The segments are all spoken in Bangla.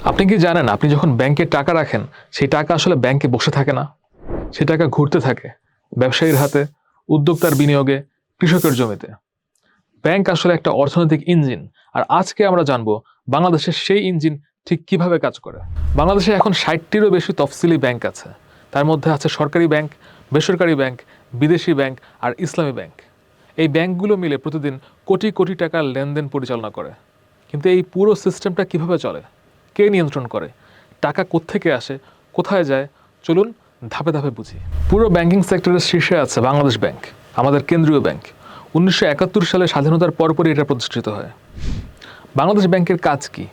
আপনি কি জানেন আপনি যখন ব্যাংকে টাকা রাখেন সেই টাকা আসলে ব্যাংকে বসে থাকে না, সেই টাকা ঘুরতে থাকে ব্যবসায়ীর হাতে, উদ্যোক্তার বিনিয়োগে, কৃষকের জমিতে। ব্যাংক আসলে একটা অর্থনৈতিক ইঞ্জিন। আর আজকে আমরা জানবো বাংলাদেশের সেই ইঞ্জিন ঠিক কিভাবে কাজ করে। বাংলাদেশে এখন 60টিরও বেশি তফসিলি ব্যাংক আছে। তার মধ্যে আছে সরকারি ব্যাংক, বেসরকারি ব্যাংক, বিদেশি ব্যাংক আর ইসলামী ব্যাংক। এই ব্যাংকগুলো মিলে প্রতিদিন কোটি কোটি টাকার লেনদেন পরিচালনা করে। কিন্তু এই পুরো সিস্টেমটা কিভাবে চলে, কে নিয়ন্ত্রণ করে, টাকা কোত্থেকে আসে, কোথায় যায়, চলুন ধাপে ধাপে বুঝি। পুরো ব্যাংকিং সেক্টরের শীর্ষে আছে বাংলাদেশ ব্যাংক, আমাদের কেন্দ্রীয় ব্যাংক। 1971 সালে স্বাধীনতার পরপরই এটা প্রতিষ্ঠিত হয়। বাংলাদেশ ব্যাংকের কাজ কি?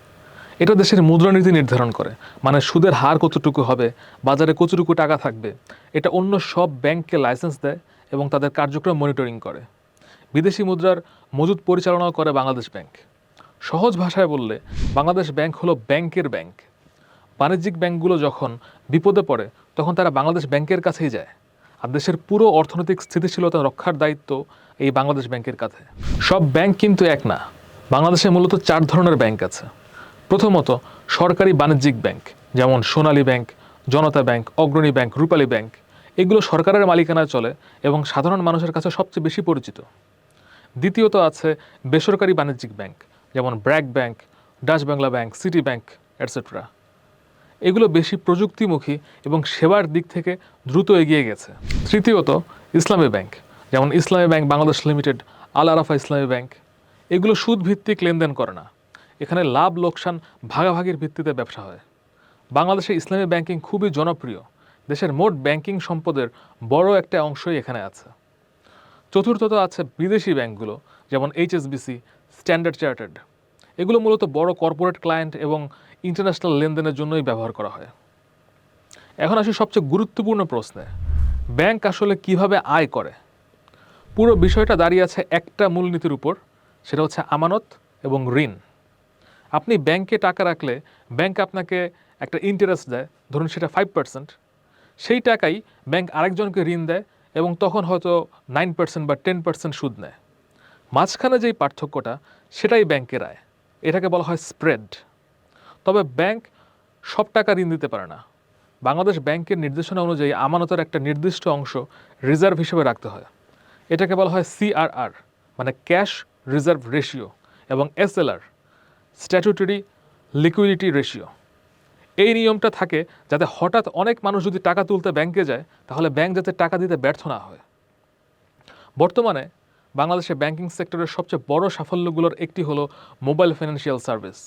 এটা দেশের মুদ্রানীতি নির্ধারণ করে, মানে সুদের হার কতটুকু হবে, বাজারে কতটুকু টাকা থাকবে। এটা অন্য সব ব্যাংককে লাইসেন্স দেয় এবং তাদের কার্যক্রম মনিটরিং করে। বিদেশি মুদ্রার মজুদ পরিচালনাও করে বাংলাদেশ ব্যাংক। সহজ ভাষায় বললে বাংলাদেশ ব্যাংক হলো ব্যাংকের ব্যাংক। বাণিজ্যিক ব্যাংকগুলো যখন বিপদে পড়ে তখন তারা বাংলাদেশ ব্যাংকের কাছেই যায়। আর দেশের পুরো অর্থনৈতিক স্থিতিশীলতা রক্ষার দায়িত্ব এই বাংলাদেশ ব্যাংকের কাছে। সব ব্যাংক কিন্তু এক না। বাংলাদেশে মূলত 4 ধরনের ব্যাংক আছে। প্রথমত সরকারি বাণিজ্যিক ব্যাংক, যেমন সোনালী ব্যাংক, জনতা ব্যাংক, অগ্রণী ব্যাংক, রূপালী ব্যাংক। এগুলো সরকারের মালিকানায় চলে এবং সাধারণ মানুষের কাছে সবচেয়ে বেশি পরিচিত। দ্বিতীয়ত আছে বেসরকারি বাণিজ্যিক ব্যাংক, যেমন BRAC bank, Dutch Bangla bank, city bank etcetera. এগুলো বেশি প্রযুক্তিমুখী এবং সেবার দিক থেকে দ্রুত এগিয়ে গেছে। তৃতীয়ত ইসলামী ব্যাংক, যেমন ইসলামী ব্যাংক বাংলাদেশ লিমিটেড, আল আরাফা ইসলামী ব্যাংক। এগুলো সুদ ভিত্তিক লেনদেন করে না, এখানে লাভ লোকসান ভাগাভাগির ভিত্তিতে ব্যবসা হয়। বাংলাদেশে ইসলামী ব্যাংকিং খুবই জনপ্রিয়, দেশের মোট ব্যাংকিং সম্পদের বড় একটা অংশই এখানে আছে। চতুর্থত আছে বিদেশি ব্যাংকগুলো, যেমন এইচএসবিসি, স্ট্যান্ডার্ড চার্টার্ড। এগুলো মূলত বড় কর্পোরেট ক্লায়েন্ট এবং ইন্টারন্যাশনাল লেনদেনের জন্যই ব্যবহার করা হয়। এখন আসি সবচেয়ে গুরুত্বপূর্ণ প্রশ্নে, ব্যাংক আসলে কিভাবে আয় করে। পুরো বিষয়টা দাঁড়িয়ে আছে একটা মূলনীতির উপর, সেটা হচ্ছে আমানত এবং ঋণ। আপনি ব্যাংকে টাকা রাখলে ব্যাংক আপনাকে একটা ইন্টারেস্ট দেয়, ধরুন সেটা 5%। সেই টাকাই ব্যাংক আরেকজনকে ঋণ দেয় এবং তখন হয়তো 9% বা 10% সুদ নেয়। মাঝখানে যেই পার্থক্যটা, সেটাই ব্যাংকের আয়। এটাকে বলা হয় স্প্রেড। তবে ব্যাংক সব টাকা ঋণ দিতে পারে না। বাংলাদেশ ব্যাংকের নির্দেশনা অনুযায়ী আমানতের একটা নির্দিষ্ট অংশ রিজার্ভ হিসেবে রাখতে হয়। এটাকে বলা হয় সিআরআর, মানে ক্যাশ রিজার্ভ রেশিও, এবং এসএলআর, স্ট্যাটুটরি লিকুইডিটি রেশিও। এই নিয়মটা থাকে যাতে হঠাৎ অনেক মানুষ যদি টাকা তুলতে ব্যাংকে যায়, তাহলে ব্যাংক যাতে টাকা দিতে ব্যর্থ না হয়। বর্তমানে বাংলাদেশের ব্যাংকিং সেক্টরের সবচেয়ে বড় সাফল্যগুলোর একটি হলো মোবাইল ফাইন্যান্সিয়াল সার্ভিস।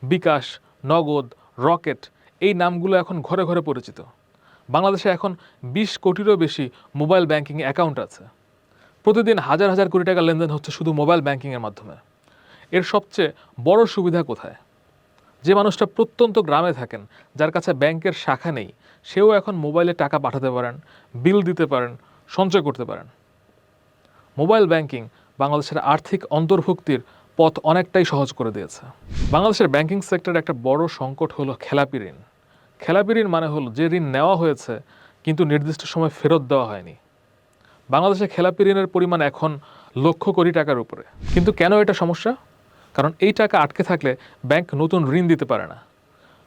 বিকাশ, নগদ, রকেট, এই নামগুলো এখন ঘরে ঘরে পরিচিত। বাংলাদেশে এখন 20 কোটিরও বেশি মোবাইল ব্যাংকিং অ্যাকাউন্ট আছে। প্রতিদিন হাজার হাজার কোটি টাকা লেনদেন হচ্ছে শুধু মোবাইল ব্যাংকিংয়ের মাধ্যমে। এর সবচেয়ে বড় সুবিধা কোথায়? যে মানুষটা প্রত্যন্ত গ্রামে থাকেন, যার কাছে ব্যাংকের শাখা নেই, সেও এখন মোবাইলে টাকা পাঠাতে পারেন, বিল দিতে পারেন, সঞ্চয় করতে পারেন। মোবাইল ব্যাংকিং বাংলাদেশের আর্থিক অন্তর্ভুক্তির পথ অনেকটাই সহজ করে দিয়েছে। বাংলাদেশের ব্যাংকিং সেক্টরে একটা বড় সংকট হলো খেলাপি ঋণ। খেলাপি ঋণ মানে হলো যে ঋণ নেওয়া হয়েছে কিন্তু নির্দিষ্ট সময় ফেরত দেওয়া হয়নি। বাংলাদেশে খেলাপি ঋণের পরিমাণ এখন লক্ষ কোটি টাকার উপরে। কিন্তু কেন এটা সমস্যা? কারণ এই টাকা আটকে থাকলে ব্যাংক নতুন ঋণ দিতে পারে না,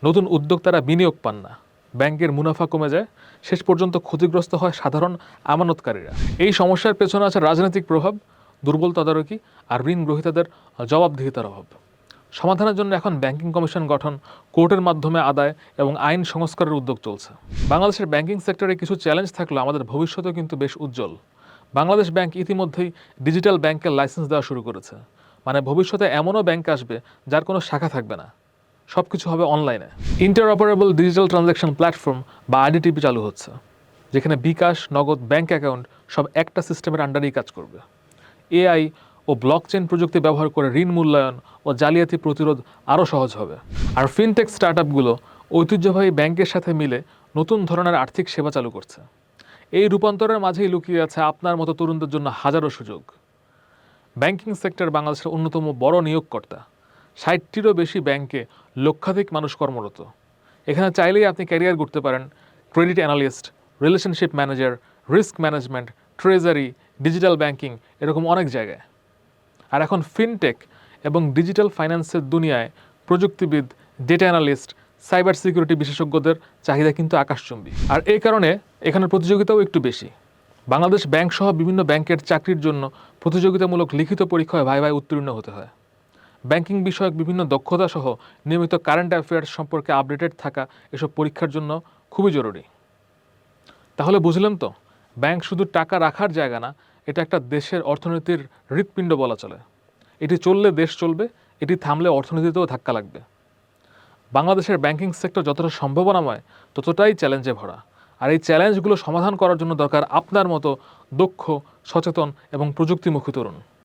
নতুন উদ্যোক্তারা বিনিয়োগ পান না, ব্যাংকের মুনাফা কমে যায়, শেষ পর্যন্ত ক্ষতিগ্রস্ত হয় সাধারণ আমানতকারীরা। এই সমস্যার পেছনে আছে রাজনৈতিক প্রভাব, দুর্বল তদারকি আর ঋণ গ্রহীতাদের জবাবদিহিতার অভাব। সমাধানের জন্য এখন ব্যাংকিং কমিশন গঠন, কোর্টের মাধ্যমে আদায় এবং আইন সংস্কারের উদ্যোগ চলছে। বাংলাদেশের ব্যাংকিং সেক্টরে কিছু চ্যালেঞ্জ থাকলেও আমাদের ভবিষ্যতেও কিন্তু বেশ উজ্জ্বল। বাংলাদেশ ব্যাংক ইতিমধ্যেই ডিজিটাল ব্যাংকের লাইসেন্স দেওয়া শুরু করেছে, মানে ভবিষ্যতে এমনও ব্যাংক আসবে যার কোনো শাখা থাকবে না, সব কিছু হবে অনলাইনে। ইন্টারঅপারেবল ডিজিটাল ট্রানজ্যাকশন প্ল্যাটফর্ম বা আইডিটিপি চালু হচ্ছে, যেখানে বিকাশ, নগদ, ব্যাংক অ্যাকাউন্ট সব একটা সিস্টেমের আন্ডারেই কাজ করবে। এআই ও ব্লকচেন প্রযুক্তি ব্যবহার করে ঋণ মূল্যায়ন ও জালিয়াতি প্রতিরোধ আরও সহজ হবে। আর ফিনটেক স্টার্টআপগুলো ঐতিহ্যবাহী ব্যাংকের সাথে মিলে নতুন ধরনের আর্থিক সেবা চালু করছে। এই রূপান্তরের মাঝেই লুকিয়ে আছে আপনার মতো তরুণদের জন্য হাজারো সুযোগ। ব্যাংকিং সেক্টর বাংলাদেশের অন্যতম বড় নিয়োগকর্তা। 60টিরও বেশি ব্যাংকে লক্ষাধিক মানুষ কর্মরত। এখানে চাইলেই আপনি ক্যারিয়ার করতে পারেন credit analyst, relationship manager, risk management, treasury, digital banking, এরকম অনেক জায়গায়। আর এখন ফিনটেক এবং ডিজিটাল ফাইন্যান্সের দুনিয়ায় প্রযুক্তিবিদ, ডেটা অ্যানালিস্ট, সাইবার সিকিউরিটি বিশেষজ্ঞদের চাহিদা কিন্তু আকাশচুম্বী। আর এই কারণে এখানের প্রতিযোগিতাও একটু বেশি। বাংলাদেশ ব্যাংক সহ বিভিন্ন ব্যাংকের চাকরির জন্য প্রতিযোগিতামূলক লিখিত পরীক্ষায় ভাই উত্তীর্ণ হতে হয়। ব্যাংকিং বিষয়ক বিভিন্ন দক্ষতা সহ নিয়মিত কারেন্ট অ্যাফেয়ার্স সম্পর্কে আপডেটেড থাকা এসব পরীক্ষার জন্য খুবই জরুরি। তাহলে বুঝলেন তো, ব্যাংক শুধু টাকা রাখার জায়গা না, এটা একটা দেশের অর্থনীতির হৃৎপিণ্ড বলা চলে। এটি চললে দেশ চলবে, এটি থামলে অর্থনীতিতেও ধাক্কা লাগবে। বাংলাদেশের ব্যাংকিং সেক্টর যতটা সম্ভাবনাময় ততটাই চ্যালেঞ্জে ভরা। আর এই চ্যালেঞ্জগুলো সমাধান করার জন্য দরকার আপনার মতো দক্ষ, সচেতন এবং প্রযুক্তিমুখী তরুণ।